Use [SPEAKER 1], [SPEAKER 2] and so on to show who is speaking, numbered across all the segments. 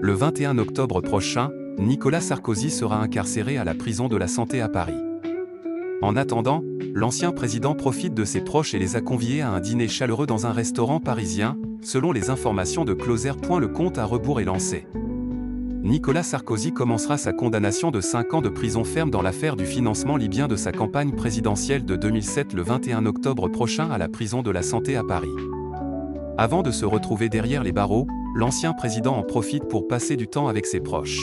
[SPEAKER 1] Le 21 octobre prochain, Nicolas Sarkozy sera incarcéré à la prison de la Santé à Paris. En attendant, l'ancien président profite de ses proches et les a conviés à un dîner chaleureux dans un restaurant parisien. Selon les informations de Closer. Le compte à rebours est lancé. Nicolas Sarkozy commencera sa condamnation de 5 ans de prison ferme dans l'affaire du financement libyen de sa campagne présidentielle de 2007 le 21 octobre prochain à la prison de la Santé à Paris. Avant de se retrouver derrière les barreaux, l'ancien président en profite pour passer du temps avec ses proches.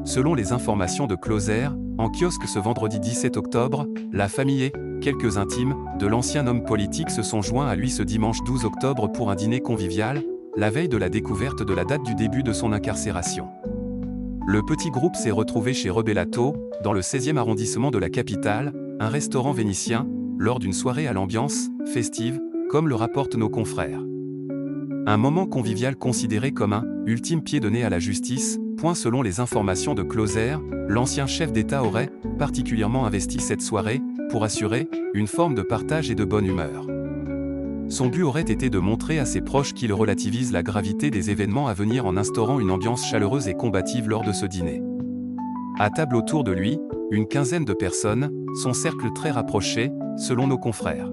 [SPEAKER 1] Selon les informations de Closer, en kiosque ce vendredi 17 octobre, la famille et quelques intimes de l'ancien homme politique se sont joints à lui ce dimanche 12 octobre pour un dîner convivial, la veille de la découverte de la date du début de son incarcération. Le petit groupe s'est retrouvé chez Rebellato, dans le 16e arrondissement de la capitale, un restaurant vénitien, lors d'une soirée à l'ambiance festive, comme le rapportent nos confrères. Un moment convivial considéré comme un « ultime pied de nez à la justice », selon les informations de Closer, l'ancien chef d'État aurait particulièrement investi cette soirée pour assurer une forme de partage et de bonne humeur. Son but aurait été de montrer à ses proches qu'il relativise la gravité des événements à venir en instaurant une ambiance chaleureuse et combative lors de ce dîner. À table autour de lui, une quinzaine de personnes, son cercle très rapproché, selon nos confrères.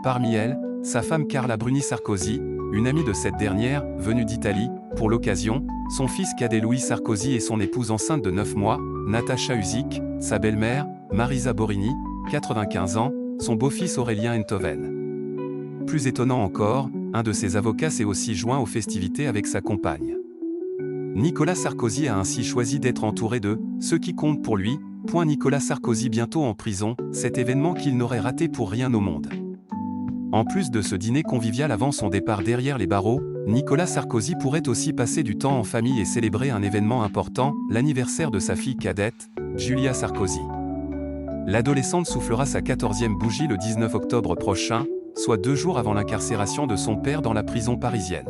[SPEAKER 1] Parmi elles, sa femme Carla Bruni Sarkozy, une amie de cette dernière, venue d'Italie, pour l'occasion, son fils cadet Louis Sarkozy et son épouse enceinte de 9 mois, Natacha Uzik, sa belle-mère, Marisa Borini, 95 ans, son beau-fils Aurélien Enthoven. Plus étonnant encore, un de ses avocats s'est aussi joint aux festivités avec sa compagne. Nicolas Sarkozy a ainsi choisi d'être entouré de « ceux qui comptent pour lui ». Nicolas Sarkozy bientôt en prison, cet événement qu'il n'aurait raté pour rien au monde. En plus de ce dîner convivial avant son départ derrière les barreaux, Nicolas Sarkozy pourrait aussi passer du temps en famille et célébrer un événement important, l'anniversaire de sa fille cadette, Julia Sarkozy. L'adolescente soufflera sa 14e bougie le 19 octobre prochain, soit 2 jours avant l'incarcération de son père dans la prison parisienne.